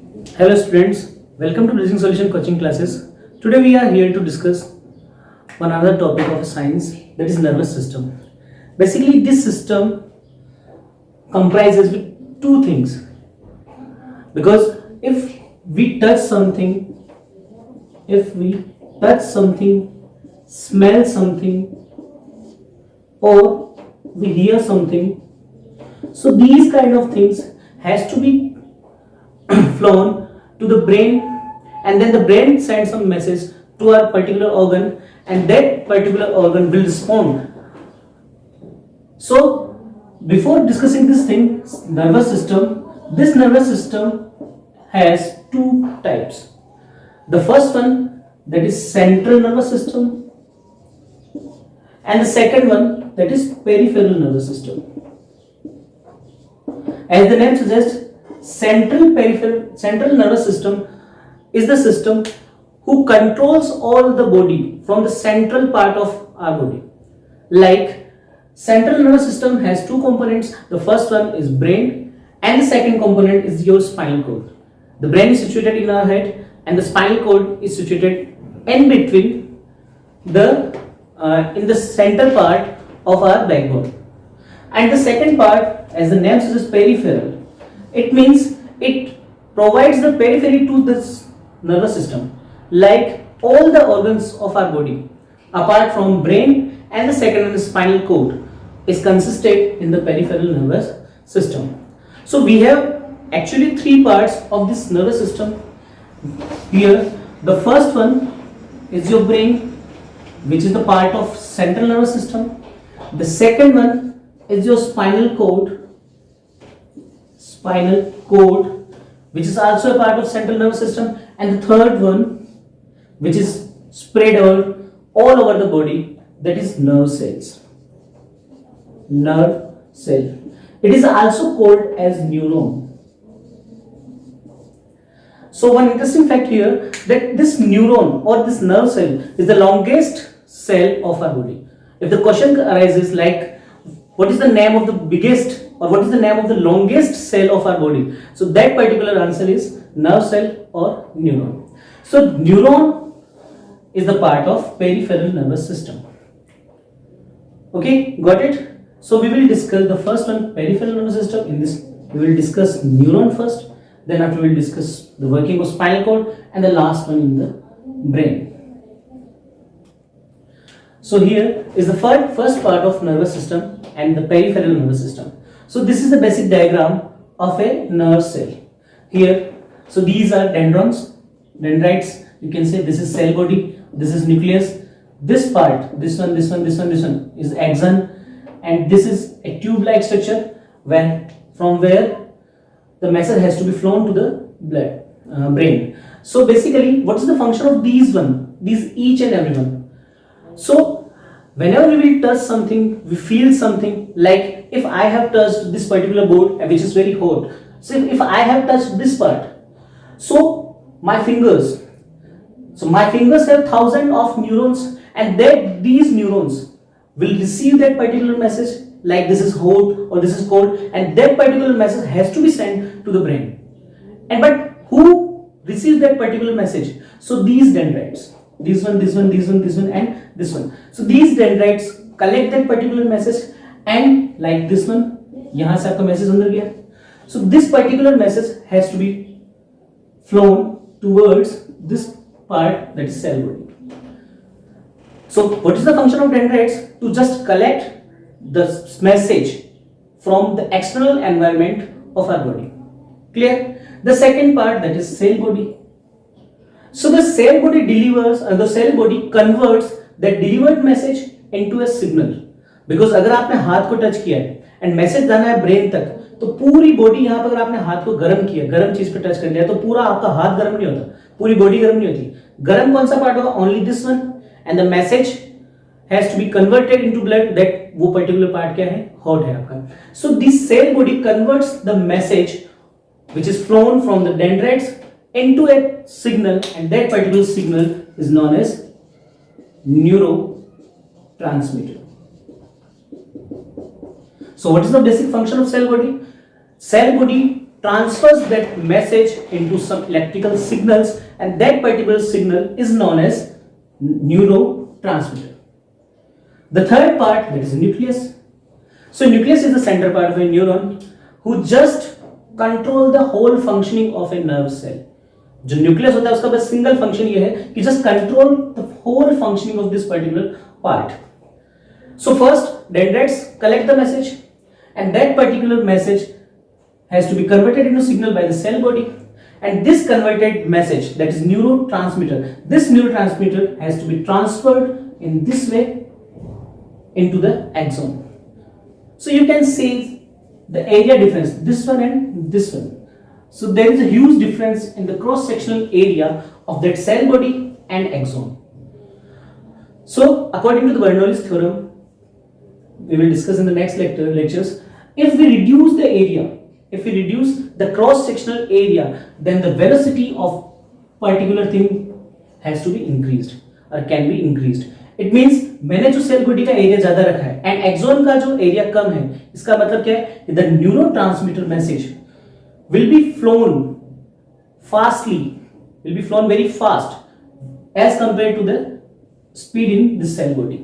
Hello students, welcome to Bridging Solution coaching classes. Today we are here to discuss one other topic of science, that is nervous system. Basically this system comprises with two things, because if we touch something, smell something, or we hear something, so these kind of things has to be flown to the brain, and then the brain sends some message to our particular organ, and that particular organ will respond. So before discussing this thing, this nervous system has two types. The first one, that is central nervous system, and the second one, that is peripheral nervous system. As the name suggests, central nervous system is the system who controls all the body from the central part of our body. Like, central nervous system has two components. The first one is brain, and the second component is your spinal cord. The brain is situated in our head, and the spinal cord is situated in between in the center part of our backbone. And the second part, as the name suggests, peripheral. It means it provides the periphery to this nervous system, like all the organs of our body, apart from brain and the second one is spinal cord, is consisted in the peripheral nervous system. So we have actually three parts of this nervous system here. The first one is your brain, which is the part of central nervous system. The second one is your spinal cord, which is also a part of central nervous system, and the third one, which is spread out all over the body, that is nerve cells. It is also called as neuron. So one interesting fact here, that this neuron or this nerve cell is the longest cell of our body. If the question arises like, what is the name of the biggest or what is the name of the longest cell of our body? So that particular answer is nerve cell or neuron. So neuron is the part of peripheral nervous system. Okay, got it? So we will discuss the first one, peripheral nervous system. In this we will discuss neuron first, then after we will discuss the working of spinal cord, and the last one in the brain. So here is the first part of nervous system and the peripheral nervous system. So this is the basic diagram of a nerve cell. Here, so these are dendrites. You can say this is cell body, this is nucleus. This part, this one is axon, and this is a tube-like structure from where the message has to be flown to the brain. So basically, what is the function of these each and every one? So whenever we will touch something, we feel something. Like if I have touched this particular board, which is very hot, so if I have touched this part, so my fingers have thousands of neurons, and these neurons will receive that particular message, like this is hot or this is cold, and that particular message has to be sent to the brain. But who receives that particular message? So these dendrites, this one, and this one. So these dendrites collect that particular message, and like this one, यहाँ से आपका message अंदर गया. So this particular message has to be flown towards this part, that is cell body. So what is the function of dendrites? To just collect the message from the external environment of our body. Clear? The second part, that is cell body. So the cell body converts that delivered message into a signal. Because अगर आपने हाथ को touch किया है and message जाना है brain तक, तो पूरी बॉडी, यहाँ पर अगर आपने हाथ को गर्म किया, गर्म चीज पे टच कर लिया, तो पूरा आपका हाथ गर्म नहीं होता, पूरी बॉडी गर्म नहीं होती. गर्म कौन सा पार्ट होगा? Only this one, and the message has to be converted into blood, that वो पर्टिकुलर पार्ट क्या है? हॉट है आपका. So this cell body converts the message which is flown from the dendrites into a signal, and that particular signal is known as neurotransmitter. So what is the basic function of cell body? Cell body transfers that message into some electrical signals, and that particular signal is known as neurotransmitter. The third part, that is nucleus. So nucleus is the center part of a neuron who just control the whole functioning of a nerve cell. जो nucleus होता है उसका बस single function ये है कि just control the whole functioning of this particular part. So first dendrites collect the message, and that particular message has to be converted into signal by the cell body, and this converted message, that is neurotransmitter, this neurotransmitter has to be transferred in this way into the axon. So you can see the area difference, this one and this one. So there is a huge difference in the cross sectional area of that cell body and axon. So according to the Bernoulli's theorem, we will discuss in the next lectures, if we reduce the area, if we reduce the cross sectional area, then the velocity of particular thing has to be increased or can be increased. It means मैंने जो cell body का area ज्यादा रखा है and axon का जो area कम है, इसका मतलब क्या है, the neurotransmitter message will be flown fastly, will be flown very fast as compared to the speed in this cell body.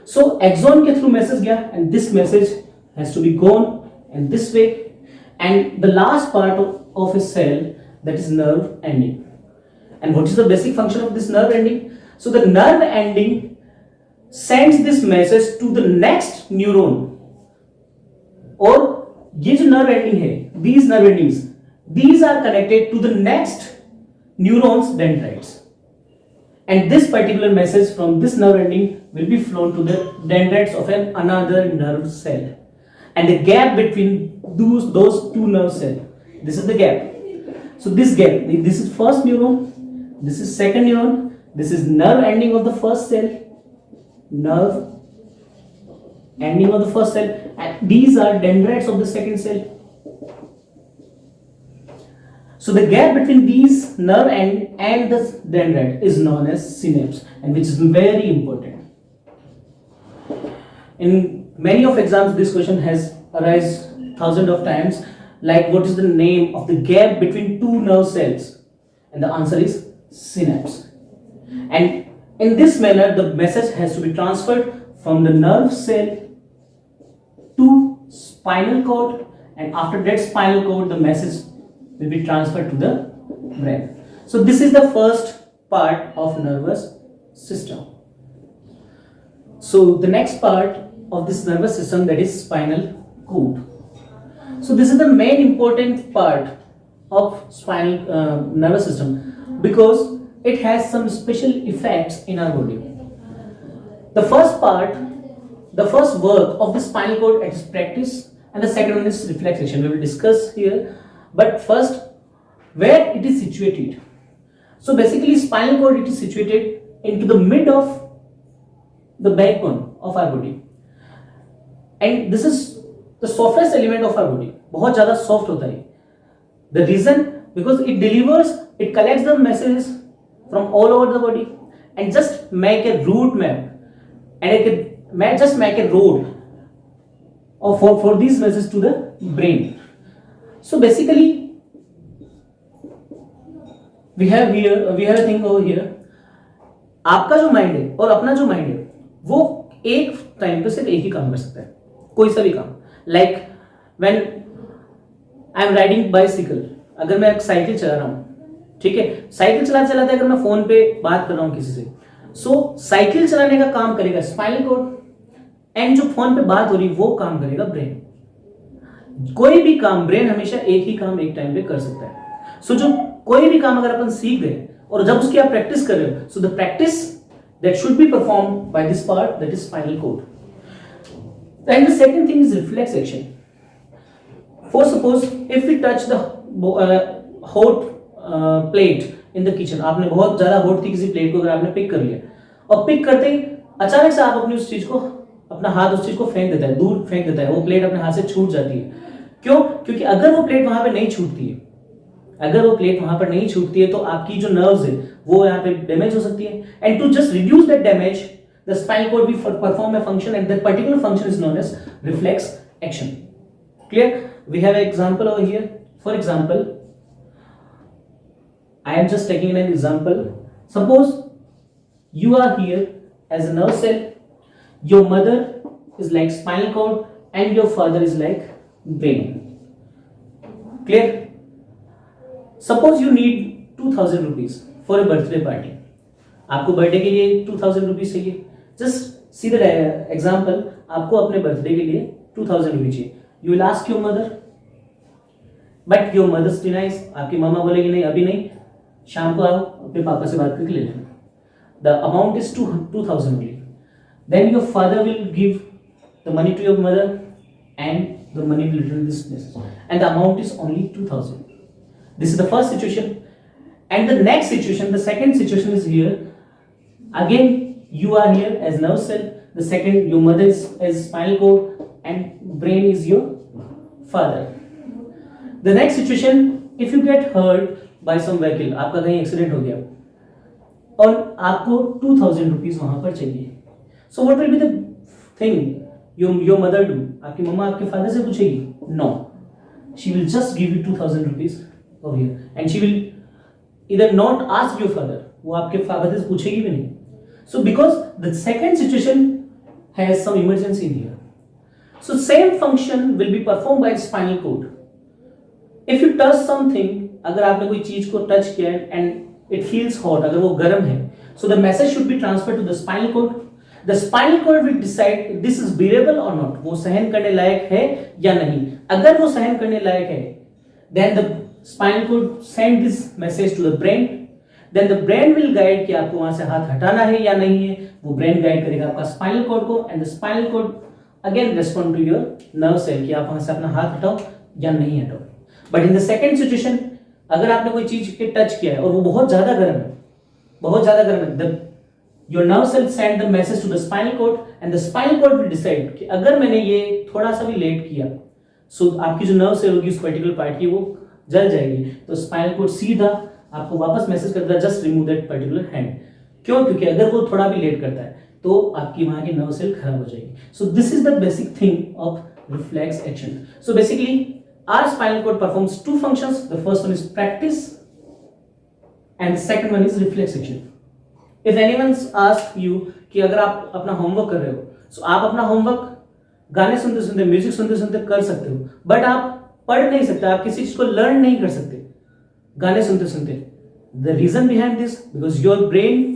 So axon के through message गया and this message has to be gone in this way, and the last part of a cell, that is nerve ending. And what is the basic function of this nerve ending? So the nerve ending sends this message to the next neuron, और ये जो nerve ending है, these nerve endings, these are connected to the next neurons dendrites, and this particular message from this nerve ending will be flown to the dendrites of another nerve cell, and the gap between those two nerve cells, this is the gap. So this gap, this is first neuron, this is second neuron, this is nerve ending of the first cell, nerve ending of the first cell, and these are dendrites of the second cell. So the gap between these nerve end and the dendrite is known as synapse, and which is very important. In many of exams, this question has arisen thousands of times, like what is the name of the gap between two nerve cells, and the answer is synapse. And in this manner, the message has to be transferred from the nerve cell to spinal cord, and after that spinal cord, the message will be transferred to the brain. So this is the first part of nervous system. So the next part of this nervous system, that is spinal cord. So this is the main important part of spinal nervous system, because it has some special effects in our body. The first part, the first work of the spinal cord is practice, and the second one is reflexation. We will discuss here. But first, where it is situated. So basically, spinal cord, it is situated into the mid of the backbone of our body, and this is the softest element of our body. बहुत ज़्यादा soft होता है. The reason, because it delivers, it collects the messages from all over the body and just make a route map, and it can just make a road for these messages to the brain. So basically, we have a thing over here. आपका जो mind है और अपना जो mind है, वो एक time पे सिर्फ एक ही काम कर सकता है, कोई सा भी काम. Like when I am riding bicycle, अगर मैं एक साइकिल चला रहा हूँ, ठीक है, साइकिल चलाते चलाते अगर मैं फोन पे बात कर रहा हूँ किसी से, सो साइकिल चलाने का काम करेगा स्पाइनल कॉर्ड, एंड जो फोन पे बात हो रही वो काम करेगा ब्रेन. कोई भी काम, ब्रेन हमेशा एक ही काम एक टाइम पे कर सकता है. सो जो कोई भी काम अगर अपन सीख गए और जब उसकी आप प्रैक्टिस कर रहे हो, so the practice that should be performed by this part, that is spinal cord. And the second thing is reflex action. For suppose if we touch the hot plate in the kitchen, आपने बहुत ज्यादा hot थी किसी plate को अगर आपने pick कर लिया, और पिक करते ही अचानक से आप अपनी उस चीज को, अपना हाथ उस चीज को फेंक देता है, दूर फेंक देता है, वो प्लेट अपने हाथ से छूट जाती है. क्यों? क्योंकि अगर वो प्लेट वहां पे नहीं छूटती है, अगर वो प्लेट वहां पर नहीं छूटती है, तो आपकी जो नर्व्स है वो यहाँ पे डैमेज हो सकती है. And to just reduce that damage, the spinal cord will perform a function, and that particular function is known as reflex action. Clear? We have an example over here. For example, I am just taking an example. Suppose you are here as a nerve cell, your mother is like spinal cord and your father is like brain. Clear? Suppose you need 2000 rupees for a birthday party. आपको birthday के लिए 2000 rupees चाहिए. Just see the example, आपको अपने birthday के लिए 2000 rupees चाहिए. You will ask your mother, but your mothers denies. आपकी मामा बोलेगी नहीं, अभी नहीं, शाम को आओ, अपने पापा से बात करके ले लेना. The amount is 2000 only. Then your father will give the money to your mother and the money will return this message, and the amount is only 2000. This is the first situation. And the next situation, the second situation is here. Again, you are here as nerve cell. The second, your mother is as spinal cord and brain is your father. The next situation, if you get hurt by some vehicle, आपका कहीं accident हो गया और आपको 2000 rupees वहां पर चाहिए. So what will be the thing your mother do? आपकी मम्मा आपके फादर से पूछेगी? No, she will just give you 2000 rupees over here, and she will either not ask your father. वो आपके फादर से पूछेगी भी नहीं. So because the second situation has some emergency in here, so same function will be performed by spinal cord. If you touch something, अगर आपने कोई चीज को टच किया and it feels hot, अगर वो गर्म है, so the message should be transferred to the spinal cord. The spinal cord will decide if this is bearable or not. वो सहन करने लायक है या नहीं. अगर वो सहन करने लायक है, then the spinal cord send this message to the brain. Then the brain will guide कि आपको वहां से हाथ हटाना है या नहीं है. वो brain guide करेगा आपका spinal cord को, and the spinal cord again respond to your nerve cell कि आप वहां से अपना हाथ हटाओ या नहीं हटाओ. But in the second situation, अगर आपने कोई चीज के टच किया है और वो बहुत ज्यादा गर्म है, बहुत ज्यादा गर्म है, your nerve cell send the message to the spinal cord and the spinal cord will decide कि अगर मैंने ये थोड़ा सा भी लेट किया, so आपकी जो nerve cell होगी उस पर्टिकुलर पार्ट की वो जल जाएगी. तो स्पाइनल कोड सीधा आपको वापस मैसेज करता है, just remove that particular hand. क्यों? क्योंकि अगर वो थोड़ा भी लेट करता है तो आपकी वहां की नर्व सेल खराब हो जाएगी. So this is the basic thing of reflex action. So basically our spinal cord performs two functions. The first one is practice and the second one is reflex action. If anyone asks you कि अगर आप अपना homework कर रहे हो, so आप अपना homework गाने सुनते सुनते, म्यूजिक सुनते सुनते कर सकते हो, बट आप पढ़ नहीं सकते, आप किसी चीज को लर्न नहीं कर सकते गाने सुनते सुनते. The reason behind this, because your brain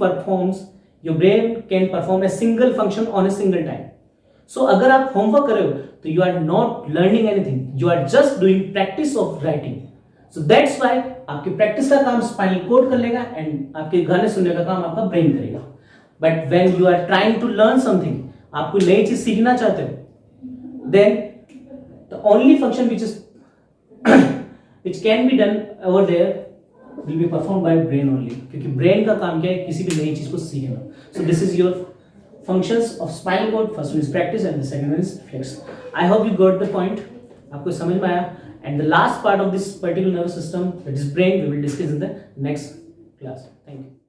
can perform a single function on a single time. So अगर आप होमवर्क कर रहे हो तो you are not learning anything, you are just doing practice of writing. So that's why आपकी practice का काम spinal cord कर लेगा एंड आपके गाने सुनने का काम आपका ब्रेन करेगा. But when you are trying to learn something, आप कोई नई चीज सीखना चाहते हो, then the only function which can be done over there will be performed by brain only. क्योंकि ब्रेन का काम क्या है? किसी भी नई चीज को सीखना. So this is your functions of spinal cord. First one is practice and the second one is reflex. I hope you got the point. आपको समझ में आया. And the last part of this particular nervous system, that is brain, we will discuss in the next class. Thank you.